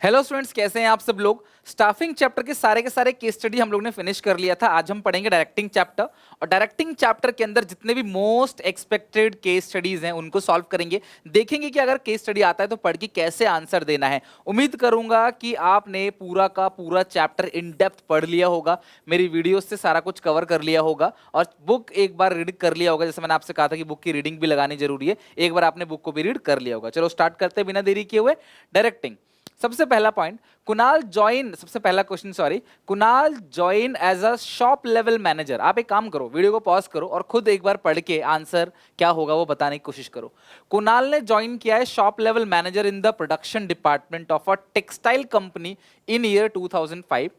Hello students, कैसे हैं आप सब लोग। स्टाफिंग चैप्टर के सारे केस स्टडी हम लोग ने फिनिश कर लिया था। आज हम पढ़ेंगे डायरेक्टिंग चैप्टर, और डायरेक्टिंग चैप्टर के अंदर जितने भी मोस्ट एक्सपेक्टेड केस स्टडीज हैं उनको सॉल्व करेंगे। देखेंगे कि अगर केस स्टडी आता है तो पढ़ के कैसे आंसर देना है। उम्मीद करूंगा कि आपने पूरा का पूरा चैप्टर इन डेप्थ पढ़ लिया होगा, मेरी वीडियो से सारा कुछ कवर कर लिया होगा, और बुक एक बार रीड कर लिया होगा। जैसे मैंने आपसे कहा था कि बुक की रीडिंग भी लगानी जरूरी है, एक बार आपने बुक को भी रीड कर लिया होगा। चलो स्टार्ट करते हैं बिना देरी किए हुए। डायरेक्टिंग, सबसे पहला पॉइंट, सबसे पहला question, Kunal join as a shop level manager. आप एक काम करो, वीडियो को पॉज करो और खुद एक बार पढ़ के आंसर क्या होगा वो बताने की कोशिश करो। कुणाल ने ज्वाइन किया है shop level manager in the production department of a textile company in year 2005।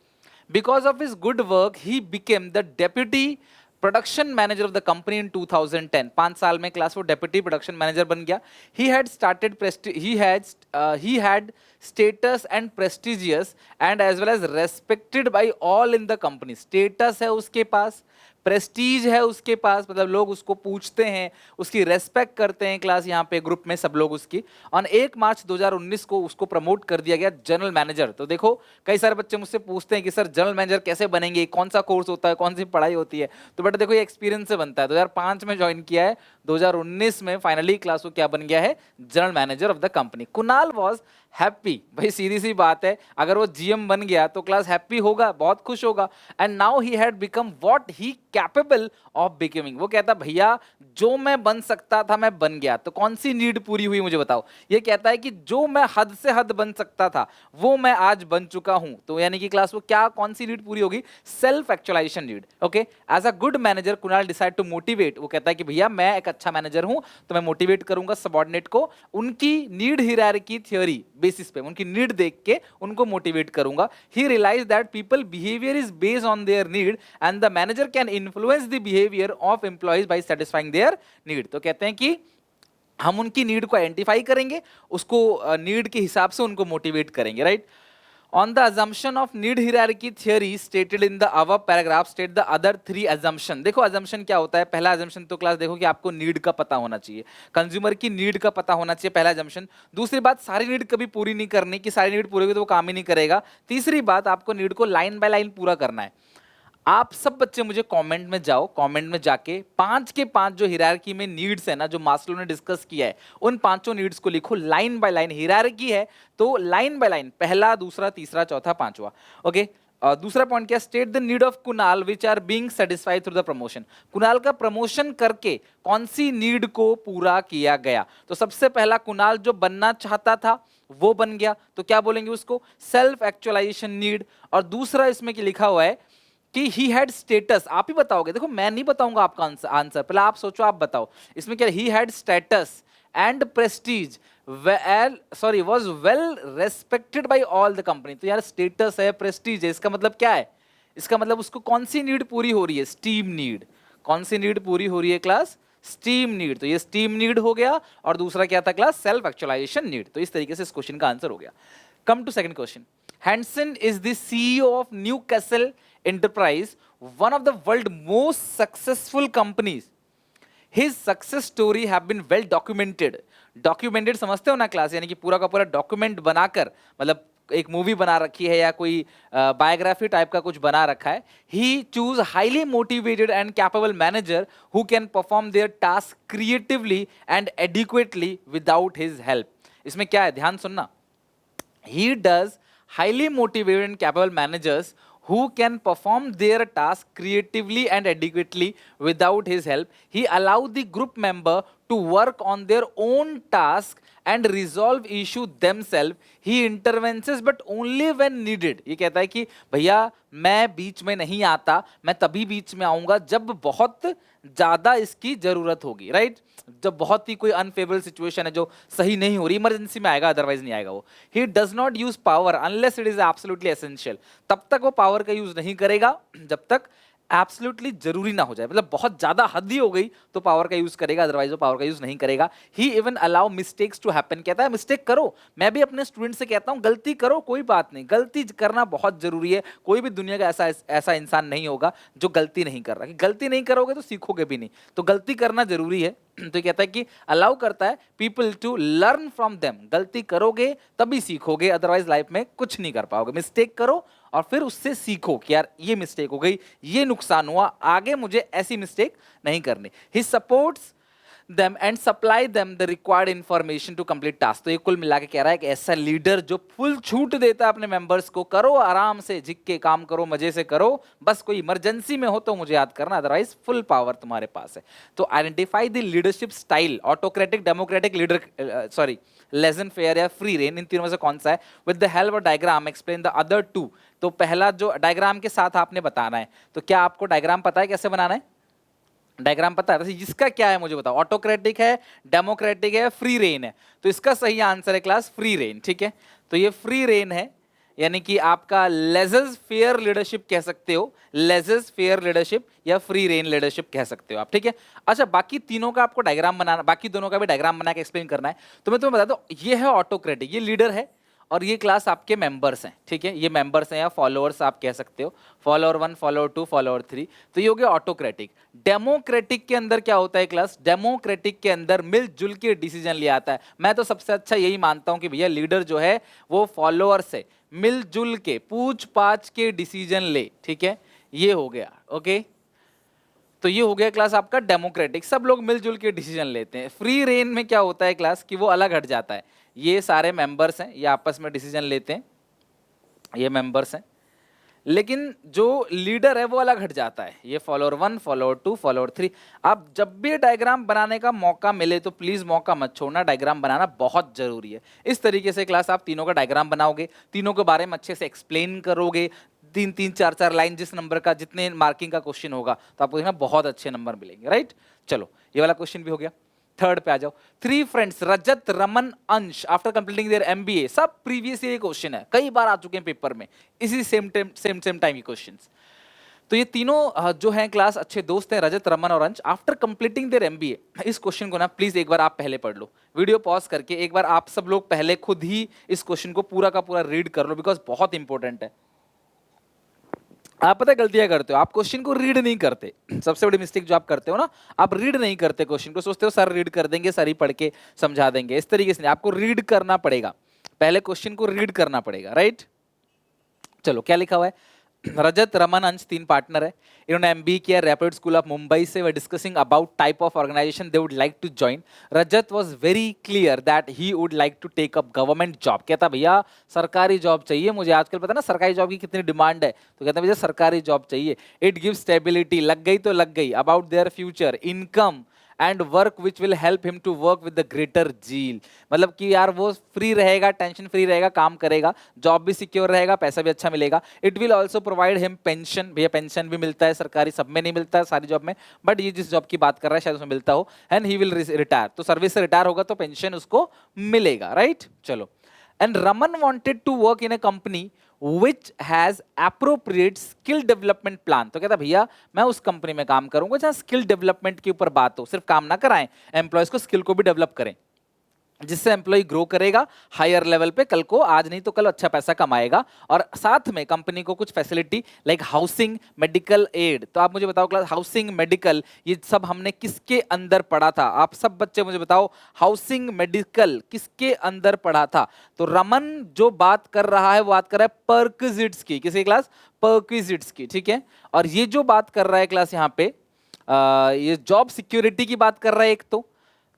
Because of his good work he became the deputy production manager of the company इन 2010। 5 साल में क्लास वो डेप्यूटी प्रोडक्शन मैनेजर बन गया। He had status and prestigious and as well as respected by all in the company। Status है उसके पास, Prestige है उसके पास, मतलब लोग उसको पूछते हैं, उसकी रेस्पेक्ट करते हैं। क्लास यहाँ पे ग्रुप में सब लोग उसकी। और 1 मार्च 2019 को उसको प्रमोट कर दिया गया जनरल मैनेजर। तो देखो, कई सारे बच्चे मुझसे पूछते हैं कि सर जनरल मैनेजर कैसे बनेंगे, कौन सा कोर्स होता है, कौन सी पढ़ाई होती है। तो बेटा देखो, ये एक्सपीरियंस से बनता है। 2005 में ज्वाइन किया है, 2019 में फाइनली क्लास को क्या बन गया है, general manager of the company. Kunal was happy, भाई सीधी सी बात है, अगर वो जीएम बन गया तो क्लास हैप्पी होगा, बहुत खुश होगा। And now he had become what he capable of becoming. वो कहता भैया जो मैं बन सकता था मैं बन गया। तो कौन सी नीड पूरी हुई मुझे बताओ। ये कहता है कि जो मैं हद से हद बन सकता था वो मैं आज बन चुका हूं। तो यानी कि क्लास वो क्या, कौन सी नीड पूरी होगी, self actualization need. Okay, as a good manager Kunal decide to motivate. वो कहता है कि भैया मैं एक अच्छा मैनेजर हूं तो मैं मोटिवेट करूंगा सबऑर्डिनेट को, उनकी नीड हायरार्की थ्योरी बेसिस पे, उनकी नीड देख के उनको मोटिवेट करूंगा। He realise that people behaviour is based on their need and the manager can influence the behaviour of employees by satisfying their need. तो कहते हैं कि हम उनकी नीड को आइडेंटिफाई करेंगे, उसको नीड के हिसाब से उनको मोटिवेट करेंगे, right. On the assumption of need hierarchy theory stated in the above paragraph, state the other 3 assumption। देखो assumption क्या होता है। पहला assumption तो क्लास देखो कि आपको नीड का पता होना चाहिए, कंज्यूमर की नीड का पता होना चाहिए, पहला assumption। दूसरी बात, सारी नीड कभी पूरी नहीं करनी, कि सारी नीड पूरी होगी तो वो काम ही नहीं करेगा। तीसरी बात, आपको नीड को लाइन बाय लाइन पूरा करना है। आप सब बच्चे मुझे कमेंट में जाओ, कमेंट में जाके 5 के 5 जो हिरार्की में नीड्स है ना, जो मास्लो ने डिस्कस किया है, उन 5 नीड्स को लिखो लाइन बाय लाइन। हिरार्की है तो लाइन बाय लाइन, पहला, दूसरा, तीसरा, चौथा, पांचवा। ओके, दूसरा पॉइंट क्या, state the need of Kunal which are being satisfied through the promotion. Kunal का प्रमोशन करके कौन सी नीड को पूरा किया गया। तो सबसे पहला, कुणाल जो बनना चाहता था वो बन गया, तो क्या बोलेंगे उसको, सेल्फ एक्चुअलाइजेशन नीड। और दूसरा इसमें क्या लिखा हुआ है कि ही हैड स्टेटस। आप ही बताओगे, देखो मैं नहीं बताऊंगा आपका आंसर, पहले आप सोचो, आप बताओ इसमें क्या। He had status and Prestige was well respected by all the company. तो यार स्टेटस है, प्रेस्टीज है, इसका मतलब क्या है, इसका मतलब उसको कौन सी नीड पूरी हो रही है, स्टीम नीड। कौन सी नीड पूरी हो रही है क्लास, स्टीम नीड। तो ये स्टीम नीड हो गया, और दूसरा क्या था क्लास, सेल्फ एक्चुअलाइजेशन नीड। तो इस तरीके से इस क्वेश्चन का आंसर हो गया। Come to second question. Hanson is the CEO of Newcastle Enterprise, one of the world most successful companies। His success story have been well documented। Documented समझते हो ना क्लास, यानी कि पूरा का पूरा डॉक्यूमेंट बनाकर, मतलब एक मूवी बना रखी है या कोई बायोग्राफी टाइप का कुछ बना रखा है। He choose highly motivated and capable manager who can perform their task creatively and adequately without his help। इसमें क्या है, ध्यान सुनना। He does highly motivated and capable managers who can perform their task creatively and adequately without his help। He allows the group member to work on their own task and resolve issue themselves। He intervenes but only when needed। ये कहता है कि भैया मैं बीच में नहीं आता, मैं तभी बीच में आऊंगा जब बहुत ज्यादा इसकी जरूरत होगी, राइट। जब बहुत ही कोई अनफेवरेबल सिचुएशन है जो सही नहीं हो रही, इमरजेंसी में आएगा, अदरवाइज नहीं आएगा वो। He does not use power unless it is absolutely essential. तब तक वो पावर का यूज नहीं करेगा जब तक एब्सोल्युटली जरूरी ना हो जाए, मतलब बहुत ज्यादा हद ही हो गई तो पावर का यूज करेगा, अदरवाइज वो पावर का यूज नहीं करेगा। He even allow mistakes to happen. कहता है मिस्टेक करो, मैं भी अपने स्टूडेंट से कहता हूं गलती करो, कोई बात नहीं, गलती करना बहुत जरूरी है। कोई भी दुनिया का ऐसा इंसान नहीं होगा जो गलती नहीं कर रहा, कि गलती नहीं करोगे तो सीखोगे भी नहीं, तो गलती करना जरूरी है। तो ये कहता है कि अलाउ करता है people to learn from them, गलती करोगे तभी सीखोगे, अदरवाइज लाइफ में कुछ नहीं कर पाओगे। मिस्टेक करो और फिर उससे सीखो कि यार ये मिस्टेक हो गई, ये नुकसान हुआ, आगे मुझे ऐसी मिस्टेक नहीं करनी। ही supports them and supply them the required information to complete task। तो ये कुल मिला के कह रहा है कि ऐसा लीडर जो फुल छूट देता है अपने मेंबर्स को, करो आराम से, झिक के काम करो, मजे से करो, बस कोई इमरजेंसी में हो तो मुझे याद करना, अदरवाइज फुल पावर तुम्हारे पास है। तो identify the leadership style, autocratic, democratic, leader laissez faire या फ्री रेन, इन तीनों में से कौन सा है। With the help of diagram explain the other two. तो पहला जो डायग्राम के साथ आपने बताना है, तो क्या आपको डायग्राम पता है कैसे बनाना है? डायग्राम पता है वैसे इसका क्या है मुझे बताओ। ऑटोक्रेटिक है, डेमोक्रेटिक है, फ्री रेन है। तो इसका सही आंसर है क्लास फ्री रेन। ठीक है, तो ये फ्री रेन है, यानी कि आपका लेजस फेयर लीडरशिप कह सकते हो, लेजस फेयर लीडरशिप या फ्री रेन लीडरशिप कह सकते हो आप। ठीक है, अच्छा बाकी तीनों का आपको डायग्राम बनाना, बाकी दोनों का भी डायग्राम बना के एक्सप्लेन करना है। तो मैं तुम्हें बता दूं, ये है ऑटोक्रेटिक, ये लीडर है, और ये क्लास आपके मेंबर्स हैं। ठीक है, ये मेंबर्स हैं या फॉलोअर्स आप कह सकते हो, फॉलोअर 1, फॉलोअर 2, फॉलोअर 3। तो ये हो गया ऑटोक्रेटिक। डेमोक्रेटिक के अंदर क्या होता है क्लास? डेमोक्रेटिक के अंदर मिलजुल के डिसीजन लिया आता है। मैं तो सबसे अच्छा यही मानता हूं कि भैया लीडर जो है वो फॉलोअर से मिलजुल के पूछ पाछ के डिसीजन ले। ठीक है, ये हो गया। ओके, तो ये हो गया क्लास आपका डेमोक्रेटिक, सब लोग मिलजुल के डिसीजन लेते हैं। फ्री रेन में क्या होता है क्लास कि वो अलग हट जाता है, ये सारे मेंबर्स हैं, ये आपस में डिसीजन लेते हैं, ये मेंबर्स हैं, लेकिन जो लीडर है वो अलग हट जाता है, ये फॉलोअर 1, फॉलोअर 2, फॉलोअर 3। आप जब भी डायग्राम बनाने का मौका मिले तो प्लीज मौका मत छोड़ना, डायग्राम बनाना बहुत जरूरी है। इस तरीके से क्लास आप तीनों का डायग्राम बनाओगे, तीनों के बारे में अच्छे से एक्सप्लेन करोगे, 3-3, 4-4 लाइन, जिस नंबर का, जितने मार्किंग का क्वेश्चन होगा, तो आपको देखना बहुत अच्छे नंबर मिलेंगे। राइट, चलो ये वाला क्वेश्चन भी हो गया। थर्ड पे आ जाओ। 3 फ्रेंड्स रजत, रमन, अंश आफ्टर कंप्लीटिंग देयर एमबीए, सब प्रीवियस ईयर क्वेश्चन है, कई बार आ चुके हैं पेपर में, इसी सेम टाइम के क्वेश्चंस। तो ये तीनों जो हैं क्लास अच्छे दोस्त हैं, रजत, रमन और अंश। आफ्टर कंप्लीटिंग देयर एमबीए, इस क्वेश्चन को ना प्लीज एक बार आप पहले पढ़ लो, वीडियो पॉज करके एक बार आप सब लोग पहले खुद ही इस क्वेश्चन को पूरा का पूरा रीड कर लो, बिकॉज बहुत इंपॉर्टेंट है। आप पता गलतियां करते हो, आप क्वेश्चन को रीड नहीं करते। सबसे बड़ी मिस्टेक जो आप करते हो ना, आप रीड नहीं करते क्वेश्चन को, सोचते हो सर रीड कर देंगे, सर ही पढ़ के समझा देंगे। इस तरीके से नहीं, आपको रीड करना पड़ेगा, पहले क्वेश्चन को रीड करना पड़ेगा। राइट, चलो क्या लिखा हुआ है। रजत, रमन, अंश 3 पार्टनर है, इन्होंने एमबीए किया रैपिड स्कूल ऑफ मुंबई से। वे discussing about type of organisation they would like to join. Rajat was very clear that he would like to take up government job. कहता भैया सरकारी जॉब चाहिए मुझे, आजकल पता ना सरकारी जॉब की कितनी डिमांड है, तो कहता भैया सरकारी जॉब चाहिए। इट गिव स्टेबिलिटी, लग गई तो लग गई, about their future, income and work which will help him to work with the greater zeal. मतलब कि यार वो फ्री रहेगा, टेंशन फ्री रहेगा, काम करेगा, जॉब भी सिक्योर रहेगा, पैसा भी अच्छा मिलेगा। It will also provide him pension, भैया पेंशन भी मिलता है सरकारी, सब में नहीं मिलता है सारी जॉब में, बट ये जिस जॉब की बात कर रहा है शायद उसमें मिलता हो। एंड ही विल रिटायर, तो सर्विस से रिटायर होगा तो पेंशन उसको मिलेगा। राइट, चलो। And Raman wanted to work in a company which has appropriate skill development plan। तो कहता भैया मैं उस कंपनी में काम करूंगा जहां स्किल डेवलपमेंट के ऊपर बात हो, सिर्फ काम ना कराएं, एम्प्लॉयज को स्किल को भी डेवलप करें, जिससे एम्प्लॉय ग्रो करेगा हायर लेवल पे, कल को आज नहीं तो कल अच्छा पैसा कमाएगा। और साथ में कंपनी को कुछ facility like housing, medical aid. तो आप मुझे बताओ क्लास, हाउसिंग, मेडिकल, ये सब हमने किसके अंदर पढ़ा था? आप सब बच्चे मुझे बताओ, हाउसिंग, मेडिकल किसके अंदर पढ़ा था? तो रमन जो बात कर रहा है वो बात कर रहा है परक्विजिट्स की, किसी क्लास? परक्विजिट्स की। ठीक है, और ये जो बात कर रहा है क्लास यहाँ पे ये जॉब सिक्योरिटी की बात कर रहा है एक।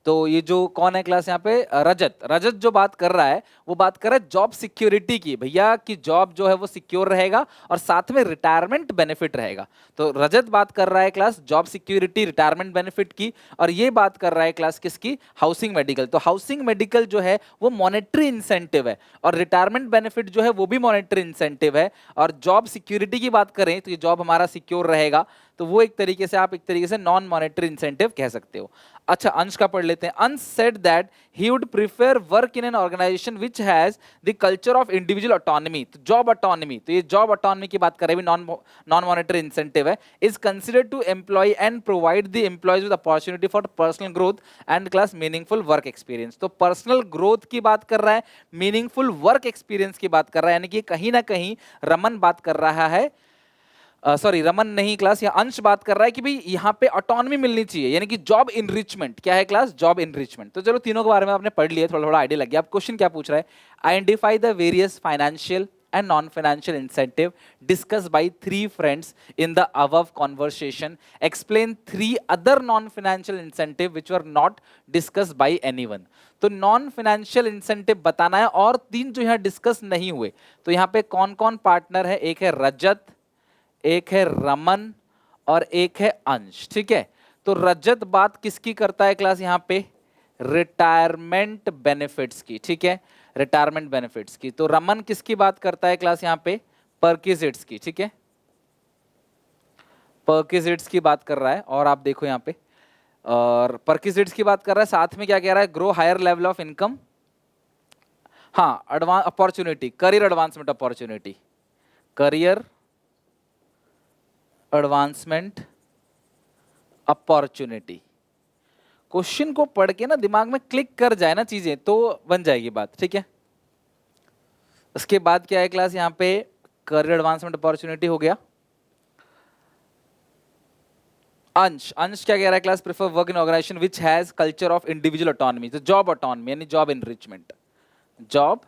तो ये जो कौन है क्लास यहाँ पे? रजत। रजत जो बात कर रहा है वो बात कर रहा है जॉब सिक्योरिटी की, भैया कि जॉब जो है वो सिक्योर रहेगा और साथ में रिटायरमेंट बेनिफिट रहेगा। तो रजत बात कर रहा है class job security, retirement benefit की, और ये बात कर रहा है क्लास किसकी? Housing, medical. तो हाउसिंग, मेडिकल जो है वो मॉनेटरी इंसेंटिव है, और रिटायरमेंट बेनिफिट जो है वो भी मॉनेटरी इंसेंटिव है। और जॉब सिक्योरिटी की बात करें तो ये जॉब हमारा सिक्योर रहेगा, तो वो एक तरीके से आप एक तरीके से नॉन मॉनेटरी इंसेंटिव कह सकते हो। अच्छा, अंश का पढ़ लेते हैं। Ansh said that he would prefer work in an organisation which has the culture of individual autonomy. तो जॉब ऑटोनॉमी, तो ये जॉब ऑटोनॉमी की बात करें भी, नॉन मॉनेटरी इंसेंटिव है। Is considered to employ and provide the employees with opportunity for personal growth and class meaningful work experience. तो personal growth की बात कर रहा है, मीनिंगफुल वर्क एक्सपीरियंस की बात कर रहा है, यानी कि कहीं ना कहीं रमन बात कर रहा है सॉरी रमन नहीं क्लास, यहाँ अंश बात कर रहा है कि भाई यहाँ पे ऑटोनॉमी मिलनी चाहिए, यानी कि जॉब इनरिचमेंट। क्या है क्लास? Job enrichment. तो चलो तीनों के बारे में आपने पढ़ लिया, थोड़ा थोड़ा आइडिया लग गया। अब क्वेश्चन क्या पूछ रहा है? Identify the various financial and non-financial incentive discussed by three friends in the above conversation. Explain three other non-financial incentive which were not discussed by anyone. तो non-financial incentive बताना है, और तीन जो यहाँ डिस्कस नहीं हुए। तो यहाँ पे कौन कौन पार्टनर है? एक है रजत, एक है रमन और एक है अंश। ठीक है, तो रजत बात किसकी करता है क्लास? यहाँ पे रिटायरमेंट बेनिफिट्स की। ठीक है, रिटायरमेंट बेनिफिट्स की। तो रमन किसकी बात करता है क्लास? यहाँ पे परक्विजिट्स की। ठीक है, परक्विजिट्स की बात कर रहा है। और आप देखो यहाँ पे, और परक्विजिट्स की बात कर रहा है, साथ में क्या कह रहा है? Grow higher level of income, हाँ, advance opportunity, career advancement opportunity, career advancement opportunity. Question को पढ़ के ना दिमाग में क्लिक कर जाए ना चीजें, तो बन जाएगी बात। ठीक है, उसके बाद क्या है क्लास? यहाँ पे करियर एडवांसमेंट अपॉर्चुनिटी हो गया। अंश, अंश क्या कह रहा है class? Prefer work in organisation which has culture of individual autonomy. तो जॉब ऑटोनॉमी यानी जॉब इनरिचमेंट, जॉब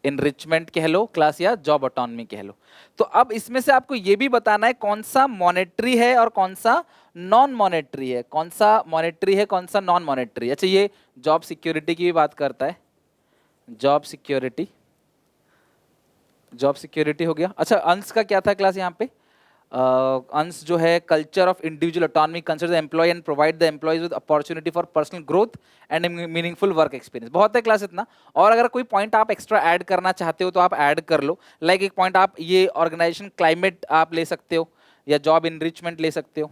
इनरिचमेंट कह लो क्लास, या जॉब ऑटोनॉमी कह लो। तो अब इसमें से आपको ये भी बताना है कौन सा मॉनेटरी है और कौन सा नॉन मॉनेटरी है, कौन सा मॉनेटरी है, कौन सा नॉन मॉनेटरी। अच्छा, ये जॉब सिक्योरिटी की भी बात करता है, जॉब सिक्योरिटी, जॉब सिक्योरिटी हो गया। अच्छा, अंश का क्या था क्लास? यहाँ पे अंश जो है culture of individual autonomy, consider the employ and provide the employees with opportunity for personal growth and meaningful work experience. बहुत है क्लास इतना, और अगर कोई पॉइंट आप एक्स्ट्रा ऐड करना चाहते हो तो आप ऐड कर लो। लाइक एक पॉइंट आप ये ऑर्गेनाइजेशन क्लाइमेट आप ले सकते हो, या जॉब इनरिचमेंट ले सकते हो।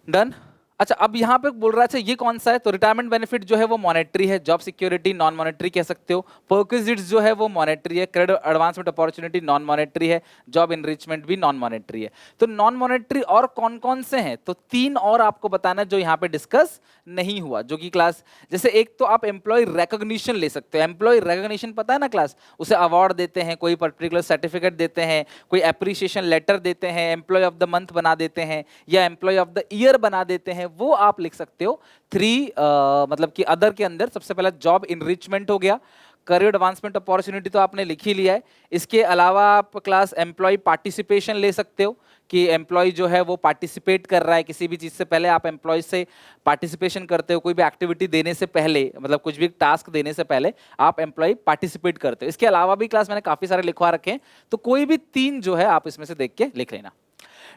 डन। अच्छा, अब यहाँ पे बोल रहा है, अच्छा ये कौन सा है? तो रिटायरमेंट बेनिफिट जो है वो मॉनेटरी है, जॉब सिक्योरिटी नॉन मॉनेटरी कह सकते हो, परक्विजिट्स जो है वो मॉनेटरी है, credit advancement opportunity non monetary है, जॉब इनरिचमेंट भी नॉन मॉनेटरी है। तो नॉन मॉनेटरी और कौन कौन से हैं? तो तीन और आपको बताना है जो यहाँ पे डिस्कस नहीं हुआ, जो कि क्लास, जैसे एक तो आप एम्प्लॉय रिकॉग्निशन ले सकते हो। एम्प्लॉय रिकॉग्निशन पता है ना क्लास? उसे अवार्ड देते हैं, कोई पर्टिकुलर सर्टिफिकेट देते हैं, कोई एप्रिसिएशन लेटर देते हैं, एम्प्लॉय ऑफ द मंथ बना देते हैं, या एम्प्लॉय ऑफ द ईयर बना देते हैं, वो आप लिख सकते हो। मतलब कि अदर के अंदर सबसे पहला जॉब इनरिचमेंट हो गया, करियर एडवांसमेंट अपॉर्चुनिटी तो आपने लिख ही लिया है। इसके अलावा आप क्लास एम्प्लॉय पार्टिसिपेशन ले सकते हो, कि एम्प्लॉय जो है वो पार्टिसिपेट कर रहा है किसी भी चीज़ से पहले। आप एम्प्लॉय से पार्टिसिपेशन करते हो, कोई भी एक्टिविटी देने से पहले, मतलब कुछ भी टास्क देने से पहले आप एम्प्लॉय पार्टिसिपेट करते हो। इसके अलावा भी क्लास मैंने काफ़ी सारे लिखवा रखे हैं, तो कोई भी तीन जो है आप इसमें से देख के लिख लेना।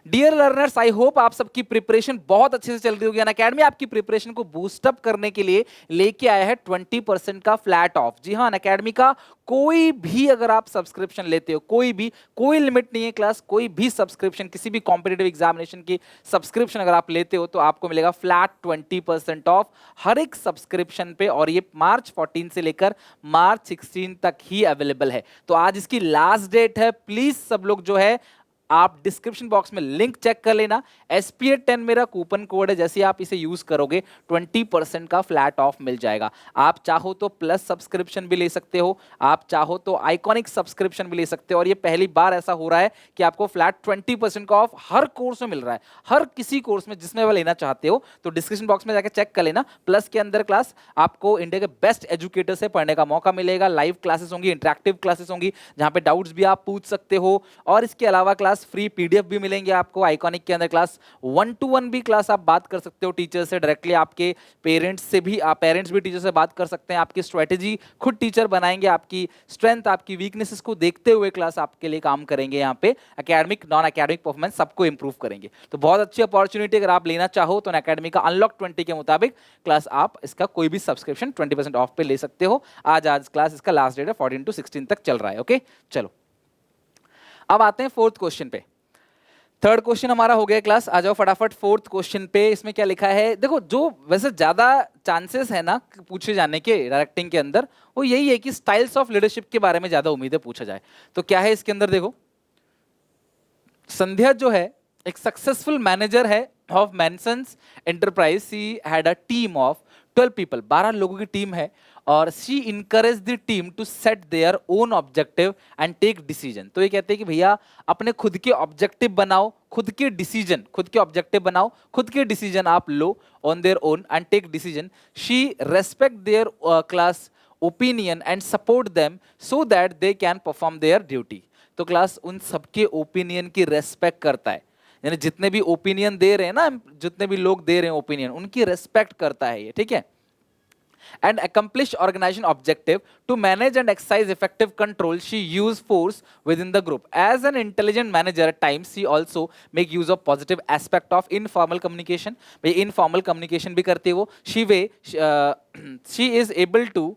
डियर लर्नर्स, आई होप आप सबकी प्रिपरेशन बहुत अच्छे से चल रही होगी। अनअकैडमी आपकी प्रिपरेशन को बूस्ट अप करने के लिए लेके आया है 20% का फ्लैट ऑफ। जी हाँ, अनअकैडमी का कोई भी अगर आप सब्सक्रिप्शन लेते हो, कोई भी, कोई लिमिट नहीं है क्लास, कोई भी सब्सक्रिप्शन, किसी भी कॉम्पिटिटिव एग्जामिनेशन की सब्सक्रिप्शन अगर आप लेते हो तो आपको मिलेगा फ्लैट 20% ऑफ हर एक सब्सक्रिप्शन पे, और ये मार्च 14 से लेकर मार्च 16 तक ही अवेलेबल है। तो आज इसकी लास्ट डेट है। प्लीज सब लोग जो है आप डिस्क्रिप्शन बॉक्स में लिंक चेक कर लेना। SPA10 मेरा कूपन कोड है, जैसे आप इसे यूज करोगे 20% का फ्लैट ऑफ मिल जाएगा। आप चाहो तो प्लस सब्सक्रिप्शन भी ले सकते हो, आप चाहो तो आइकॉनिक सब्सक्रिप्शन भी ले सकते हो, और ये पहली बार ऐसा हो रहा है कि आपको फ्लैट 20% का ऑफ हर कोर्स में मिल रहा है, हर किसी कोर्स में जिसमें वो लेना चाहते हो। तो डिस्क्रिप्शन बॉक्स में जाकर चेक कर लेना। प्लस के अंदर क्लास आपको इंडिया के बेस्ट एजुकेटर से पढ़ने का मौका मिलेगा, लाइव क्लासेस होंगी, इंटरेक्टिव क्लासेस होंगी, जहां पे डाउट्स भी आप पूछ सकते हो, और इसके अलावा क्लास फ्री PDF भी मिलेंगे आपको। आइकॉनिक के अंदर क्लास 1-to-1 भी क्लास आप बात कर सकते हो टीचर से डायरेक्टली, आपके पेरेंट्स से भी, आप पेरेंट्स भी टीचर से बात कर सकते हैं। आपकी स्ट्रेटेजी खुद टीचर बनाएंगे, आपकी स्ट्रेंथ, आपकी वीकनेसेस को देखते हुए क्लास आपके लिए काम करेंगे। यहाँ पे एकेडमिक नॉन एकेडमिक परफॉर्मेंस सबको इंप्रूव करेंगे। तो बहुत अच्छी अपॉर्चुनिटी, अगर आप लेना चाहो तो एकेडमी का अनलॉक 20 के मुताबिक क्लास आप इसका कोई भी सब्सक्रिप्शन 20% ऑफ पे ले सकते हो। आज क्लास इसका लास्ट डेट है, 14 to 16 तक चल रहा है। ओके, चलो अब आते हैं फोर्थ क्वेश्चन पे। थर्ड क्वेश्चन हमारा हो गया क्लास, आ जाओ फटाफट फोर्थ क्वेश्चन पे। इसमें क्या लिखा है? देखो, जो वैसे ज्यादा चांसेस है ना पूछे जाने के डायरेक्टिंग के अंदर, वो यही है कि स्टाइल्स ऑफ लीडरशिप के बारे में ज्यादा उम्मीदें पूछा जाए। तो क्या है इसके अंदर? देखो, संध्या जो है एक सक्सेसफुल मैनेजर है of Mansons enterprise. She had a team of 12 people, 12 लोगों की टीम है, और she encourage the team to set their own objective and take decision. तो ये कहते हैं कि भैया अपने खुद के ऑब्जेक्टिव बनाओ, खुद के डिसीजन, खुद के ऑब्जेक्टिव बनाओ, खुद के डिसीजन आप लो on their own and take decision. She respect their class opinion and support them so that they can perform their duty. तो क्लास उन सबके ओपिनियन की रेस्पेक्ट करता है, यानी जितने भी ओपिनियन दे रहे हैं ना, जितने भी लोग दे रहे हैं ओपिनियन, उनकी रेस्पेक्ट करता है ये, ठीक है। And accomplish organization objective to manage and exercise effective control, she use force within the group. As an intelligent manager, at times she also make use of positive aspect of informal communication. भाई informal communication भी करती है वो। She is able to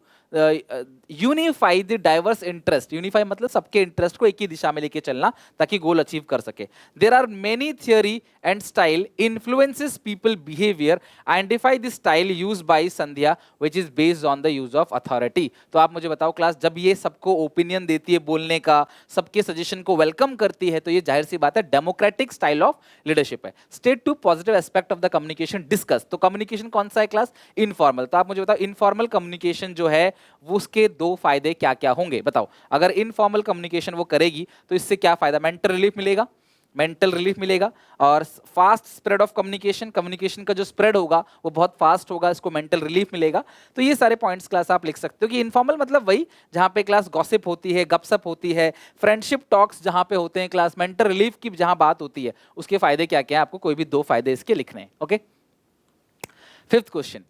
unify the diverse interest. Unify मतलब सबके interest को एक ही दिशा में लेके चलना ताकि गोल अचीव कर सके। There are many theory and style influences people behaviour, identify the style use by Sandhya which is based on the use of authority. तो आप मुझे बताओ क्लास, जब ये सबको ओपिनियन देती है बोलने का, सबके सजेशन को वेलकम करती है, तो ये जाहिर सी बात है डेमोक्रेटिक स्टाइल ऑफ लीडरशिप है। State two positive aspect of the communication discuss. तो कम्युनिकेशन कौन सा है क्लास? इनफॉर्मल। तो आप मुझे बताओ इनफॉर्मल कम्युनिकेशन जो है वो उसके दो फायदे क्या क्या होंगे बताओ। अगर इनफॉर्मल कम्युनिकेशन वो करेगी तो इससे क्या फायदा? मेंटल रिलीफ मिलेगा, मेंटल रिलीफ मिलेगा। और fast spread of communication, communication का जो स्प्रेड होगा वो बहुत फास्ट होगा, इसको मेंटल रिलीफ मिलेगा। तो ये सारे पॉइंट्स क्लास आप लिख सकते हो कि इनफॉर्मल मतलब वही जहां पे क्लास गॉसिप होती है, गपशप होती है, फ्रेंडशिप टॉक्स जहां पे होते हैं क्लास, मेंटल रिलीफ की जहां बात होती है, उसके फायदे क्या क्या है, आपको कोई भी दो फायदे इसके लिखने हैं। Okay, fifth question.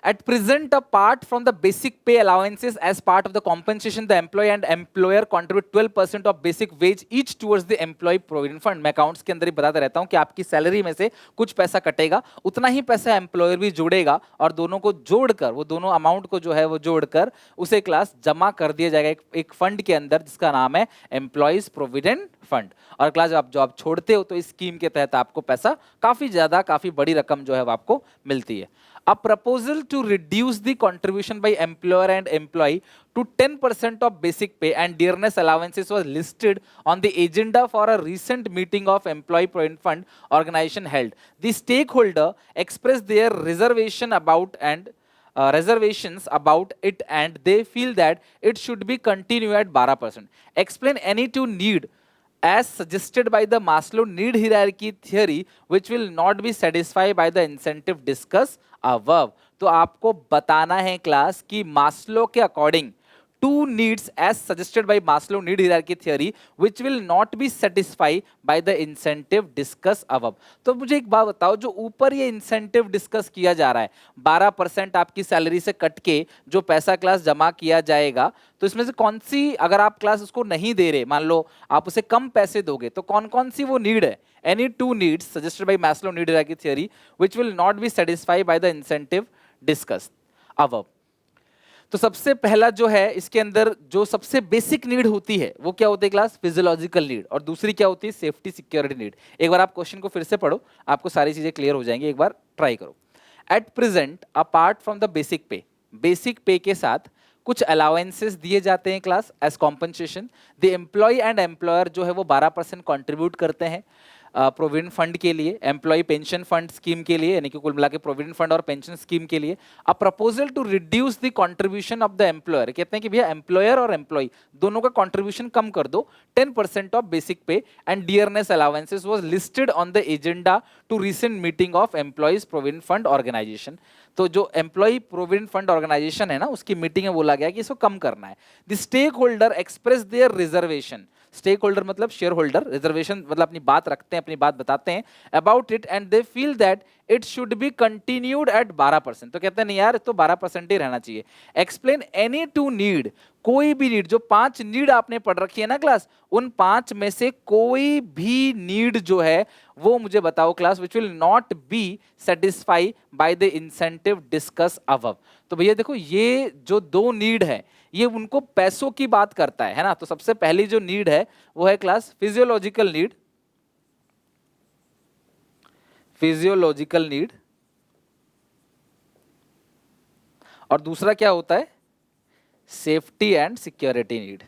At present, apart from the basic pay allowances as part of the compensation, the employee and employer contribute 12% of basic wage each towards the employee provident fund. मैं अकाउंट्स के अंदर ही बताता रहता हूँ कि आपकी salary में से कुछ पैसा कटेगा, उतना ही पैसा एम्प्लॉयर भी जोड़ेगा और दोनों को जोड़कर, वो दोनों अमाउंट को जो है वो जोड़कर उसे क्लास जमा कर दिया जाएगा एक फंड के अंदर जिसका नाम है एम्प्लॉयज प्रोविडेंट फंड। और क्लास जब आप छोड़ते हो तो इस स्कीम के तहत आपको पैसा काफी ज्यादा, काफी बड़ी रकम जो है वो आपको मिलती है। A proposal to reduce the contribution by employer and employee to 10% of basic pay and dearness allowances was listed on the agenda for a recent meeting of Employee Provident Fund organization held. The stakeholder expressed their reservations about it, and they feel that it should be continued at 12%. Explain any two need as suggested by the Maslow need hierarchy theory which will not be satisfied by the incentive discussed above. तो आपको बताना है class कि Maslow के according two needs as suggested by Maslow need hierarchy theory which will not be satisfied by the incentive discussed above. तो मुझे एक बात बताओ, जो ऊपर ये इंसेंटिव डिस्कस किया जा रहा है 12% आपकी सैलरी से कट के जो पैसा क्लास जमा किया जाएगा, तो इसमें से कौन सी, अगर आप क्लास उसको नहीं दे रहे, मान लो आप उसे कम पैसे दोगे, तो कौन कौन सी वो नीड है? Any two needs suggested by Maslow need hierarchy theory which will not be satisfied by the incentive discussed above. तो सबसे पहला जो है इसके अंदर जो सबसे बेसिक नीड होती है वो क्या होती है क्लास? Physiological need. और दूसरी क्या होती है? Safety security need. एक बार आप क्वेश्चन को फिर से पढ़ो, आपको सारी चीजें क्लियर हो जाएंगी, एक बार ट्राई करो। At present apart from the basic pay के साथ कुछ अलाउंसेस दिए जाते हैं class as compensation. The employ and employer जो है वो 12% कॉन्ट्रीब्यूट करते हैं प्रोविडेंट फंड के लिए, एम्प्लॉय पेंशन फंड स्कीम के लिए, यानी कि कुल मिला के प्रोविडेंट फंड और पेंशन स्कीम के लिए। A proposal to reduce the contribution of the employer, कहते हैं कि भैया एम्प्लॉयर और एम्प्लॉय दोनों का कंट्रीब्यूशन कम कर दो 10% of basic pay and dearness allowances was listed on the agenda to recent meeting of employees provident fund organisation. तो जो एम्प्लॉय प्रोविडेंट फंड ऑर्गेनाइजेशन है ना, उसकी मीटिंग में बोला गया कि इसको कम करना है। The stakeholder express their reservation, stakeholder मतलब शेयर होल्डर, रिजर्वेशन मतलब अपनी बात रखते हैं, अपनी बात बताते हैं about it and they feel that it should be continued at 12%। तो कहते हैं नहीं यार, तो 12% ही रहना चाहिए। एक्सप्लेन एनी टू नीड, कोई भी नीड, जो 5 नीड आपने पढ़ रखी है ना क्लास, उन 5 में से कोई भी नीड जो है वो मुझे बताओ class, which will not be satisfy by the incentive discuss above. तो भैया देखो, ये जो 2 नीड है ये उनको पैसों की बात करता है ना। तो सबसे पहली जो नीड है वो है class physiological need, physiological need. और दूसरा क्या होता है? Safety and security need.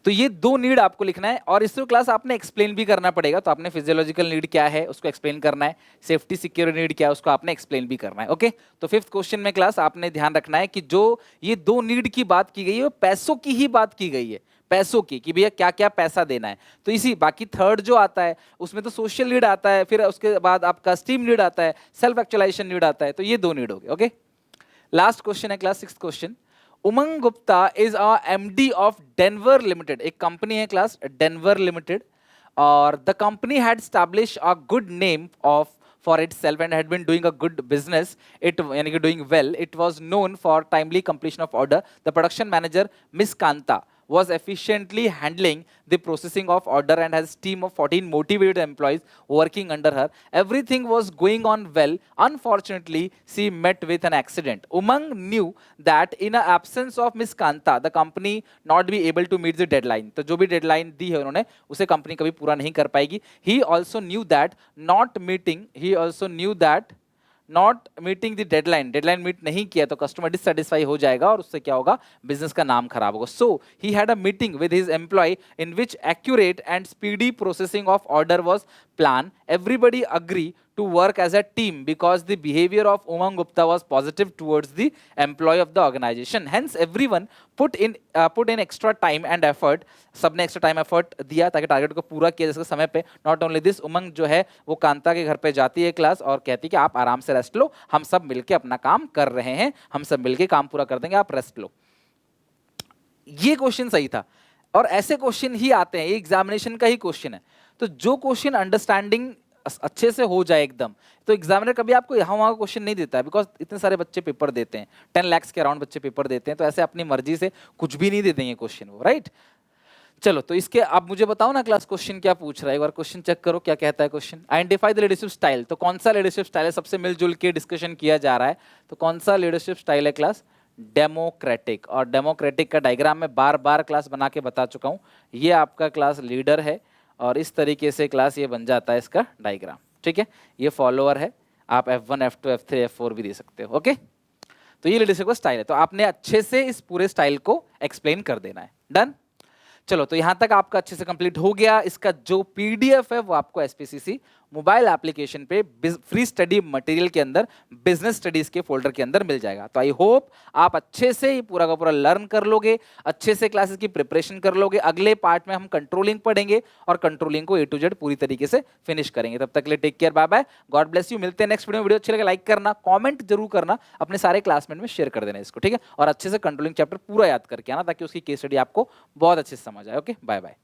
तो ये दो नीड आपको लिखना है, और इसको क्लास आपने एक्सप्लेन भी करना पड़ेगा। तो आपने फिजियोलॉजिकल नीड क्या है उसको एक्सप्लेन करना है, सेफ्टी सिक्योर नीड क्या है उसको आपने एक्सप्लेन भी करना है। ओके, तो फिफ्थ क्वेश्चन में क्लास आपने ध्यान रखना है कि जो ये दो नीड की बात की गई है वो पैसों की ही बात की गई है, पैसों की, कि भैया क्या क्या पैसा देना है। तो इसी बाकी थर्ड जो आता है उसमें तो सोशल नीड आता है, फिर उसके बाद आपका स्टीम नीड आता है, सेल्फ एक्चुअलाइजेशन नीड आता है। तो ये दो नीड हो गए। ओके, लास्ट क्वेश्चन है class sixth question. Umang Gupta is a MD of Denver limited, एक कंपनी है क्लास डेनवर लिमिटेड, और the company had establish a good name of for itself and had been doing a good business, it yani ki doing well. It was known for timely completion of order. The production manager Miss Kanta was efficiently handling the processing of order and has a team of 14 motivated employees working under her. Everything was going on well. Unfortunately, she met with an accident. Umang knew that in the absence of Miss Kanta, the company not be able to meet the deadline. तो जो भी deadline दी है उन्होंने उसे company कभी पूरा नहीं कर पाएगी. He also knew that not meeting the deadline meet नहीं किया तो कस्टमर डिससेटिस्फाई हो जाएगा और उससे क्या होगा, बिजनेस का नाम खराब होगा. So he had a meeting with his employ in which accurate and speedy processing of order was plan. Everybody agree to work as a team because the behavior of Umang Gupta was positive towards the employee of the organization. Hence everyone put in extra time and effort. सबने extra time effort दिया ताकि target को पूरा किया जा सके समय पे. Not only this, उमंग जो है वो कांता के घर पे जाती है क्लास और कहती है कि आप आराम से रेस्ट लो, हम सब मिलके अपना काम कर रहे हैं, हम सब मिलके काम पूरा कर देंगे, आप रेस्ट लो. ये क्वेश्चन सही था, और ऐसे क्वेश्चन ही आते हैं, ये एग्जामिनेशन का ही क्वेश्चन है. तो जो क्वेश्चन अंडरस्टैंडिंग अच्छे से हो जाए एकदम, तो एग्जामिनर कभी आपको यहाँ वहाँ क्वेश्चन नहीं देता है, बिकॉज इतने सारे बच्चे पेपर देते हैं, 10 लाख के अराउंड बच्चे पेपर देते हैं, तो ऐसे अपनी मर्जी से कुछ भी नहीं दे देंगे क्वेश्चन वो, राइट. चलो, तो इसके आप मुझे बताओ ना क्लास क्वेश्चन क्या पूछ रहा है, एक बार क्वेश्चन चेक करो क्या कहता है question. Identify the leadership style. तो कौन सा लीडरशिप स्टाइल है, सबसे मिलजुल के डिस्कशन किया जा रहा है. तो कौन सा लीडरशिप स्टाइल है क्लास, डेमोक्रेटिक. और डेमोक्रेटिक का डायग्राम मैं बार बार क्लास बना के बता चुका हूँ. ये आपका क्लास लीडर है और इस तरीके से क्लास ये बन जाता है इसका डायग्राम. ठीक है, ये फॉलोअर है, आप F1 F2 F3 F4 भी दे सकते हो. ओके, तो ये लीडरशिप का स्टाइल है. तो आपने अच्छे से इस पूरे स्टाइल को एक्सप्लेन कर देना है. डन. चलो, तो यहां तक आपका अच्छे से कंप्लीट हो गया. इसका जो पीडीएफ है वो आपको एसपीसीसी मोबाइल एप्लीकेशन पे फ्री स्टडी मटेरियल के अंदर बिजनेस स्टडीज के फोल्डर के अंदर मिल जाएगा. तो आई होप आप अच्छे से ये पूरा का पूरा लर्न कर लोगे, अच्छे से क्लासेस की प्रिपरेशन कर लोगे. अगले पार्ट में हम कंट्रोलिंग पढ़ेंगे और कंट्रोलिंग को A to Z पूरी तरीके से फिनिश करेंगे. तब तक के लिए take care, bye bye, God bless you. मिलते हैं नेक्स्ट वीडियो. वीडियो अच्छी लगे लाइक करना, कॉमेंट जरूर करना, अपने सारे क्लासमेट में शेयर कर देना इसको. ठीक है, और अच्छे से कंट्रोलिंग चैप्टर पूरा याद करके आना ताकि उसकी केस स्टडी आपको बहुत अच्छे से समझ आए. Okay, bye bye.